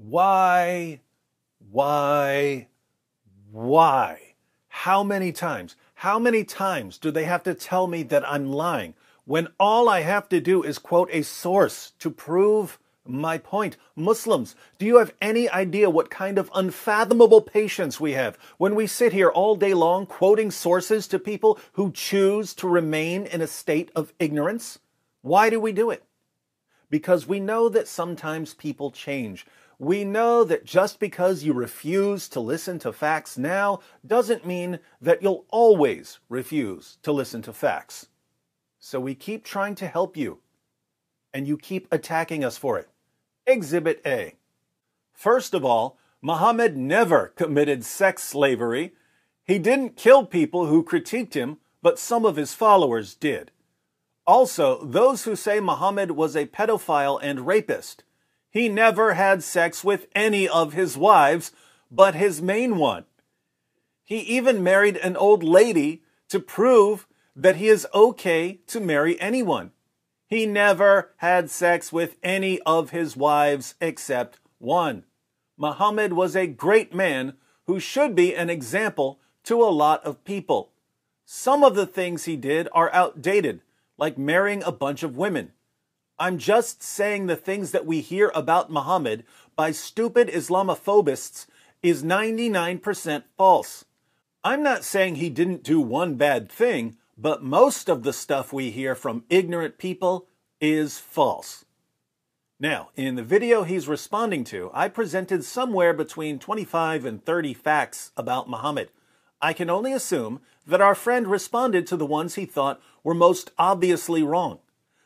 Why, why, why? How many times? How many times do they have to tell me that I'm lying when all I have to do is quote a source to prove my point? Muslims, do you have any idea what kind of unfathomable patience we have when we sit here all day long quoting sources to people who choose to remain in a state of ignorance? Why do we do it? Because we know that sometimes people change. We know that just because you refuse to listen to facts now doesn't mean that you'll always refuse to listen to facts. So we keep trying to help you, and you keep attacking us for it. Exhibit A. First of all, Muhammad never committed sex slavery. He didn't kill people who critiqued him, but some of his followers did. Also, those who say Muhammad was a pedophile and rapist, he never had sex with any of his wives but his main one. He even married an old lady to prove that he is okay to marry anyone. He never had sex with any of his wives except one. Muhammad was a great man who should be an example to a lot of people. Some of the things he did are outdated, like marrying a bunch of women. I'm just saying the things that we hear about Muhammad by stupid Islamophobists is 99% false. I'm not saying he didn't do one bad thing, but most of the stuff we hear from ignorant people is false. Now, in the video he's responding to, I presented somewhere between 25 and 30 facts about Muhammad. I can only assume that our friend responded to the ones he thought were most obviously wrong.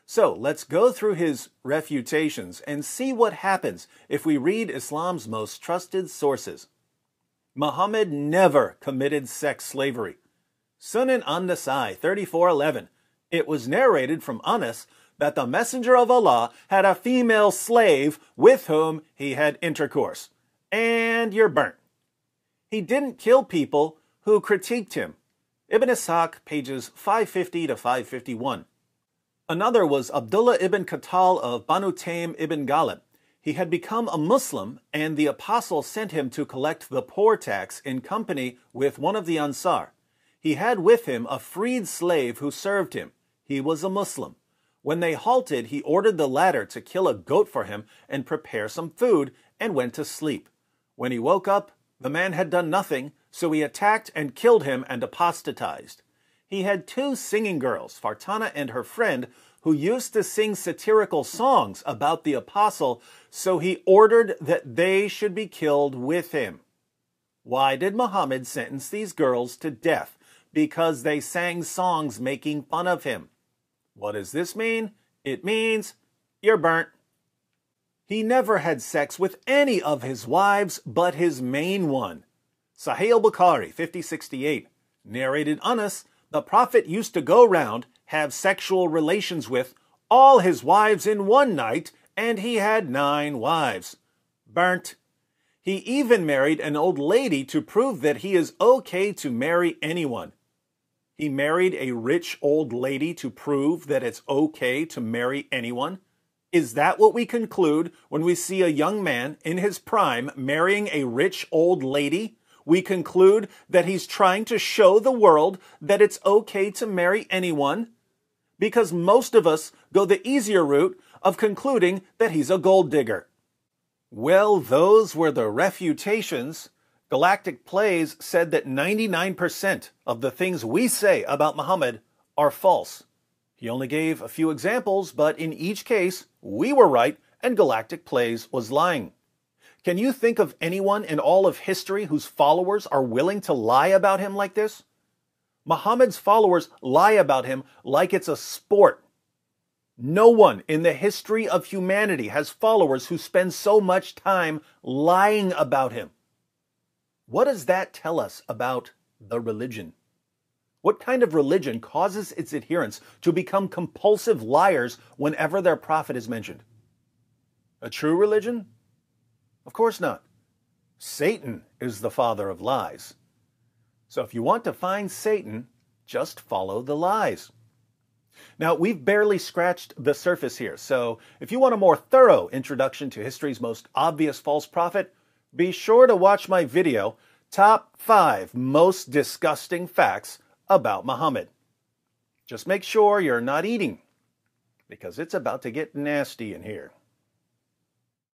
So let's go through his refutations and see what happens if we read Islam's most trusted sources. Muhammad never committed sex slavery. Sunan an-Nasai 34:11. It was narrated from Anas that the Messenger of Allah had a female slave with whom he had intercourse. And you're burnt. He didn't kill people who critiqued him. Ibn Ishaq, pages 550 to 551. Another was Abdullah ibn Khattal of Banu Taym ibn Ghalib. He had become a Muslim, and the apostle sent him to collect the poor tax in company with one of the Ansar. He had with him a freed slave who served him. He was a Muslim. When they halted, he ordered the latter to kill a goat for him and prepare some food, and went to sleep. When he woke up, the man had done nothing, so he attacked and killed him and apostatized. He had two singing girls, Fartana and her friend, who used to sing satirical songs about the apostle, so he ordered that they should be killed with him. Why did Muhammad sentence these girls to death? Because they sang songs making fun of him. What does this mean? It means you're burnt. He never had sex with any of his wives but his main one. Sahih al-Bukhari 5068 narrated Anas, the Prophet used to go round, have sexual relations with all his wives in one night, and he had 9 wives. Burnt. He even married an old lady to prove that he is okay to marry anyone. He married a rich old lady to prove that it's okay to marry anyone? Is that what we conclude when we see a young man in his prime marrying a rich old lady? We conclude that he's trying to show the world that it's okay to marry anyone? Because most of us go the easier route of concluding that he's a gold digger. Well, those were the refutations. Galactic Plays said that 99% of the things we say about Muhammad are false. He only gave a few examples, but in each case, we were right and Galactic Plays was lying. Can you think of anyone in all of history whose followers are willing to lie about him like this? Muhammad's followers lie about him like it's a sport. No one in the history of humanity has followers who spend so much time lying about him. What does that tell us about the religion? What kind of religion causes its adherents to become compulsive liars whenever their prophet is mentioned? A true religion? Of course not. Satan is the father of lies. So if you want to find Satan, just follow the lies. Now, we've barely scratched the surface here, so if you want a more thorough introduction to history's most obvious false prophet, be sure to watch my video, Top 5 Most Disgusting Facts About Muhammad. Just make sure you're not eating, because it's about to get nasty in here.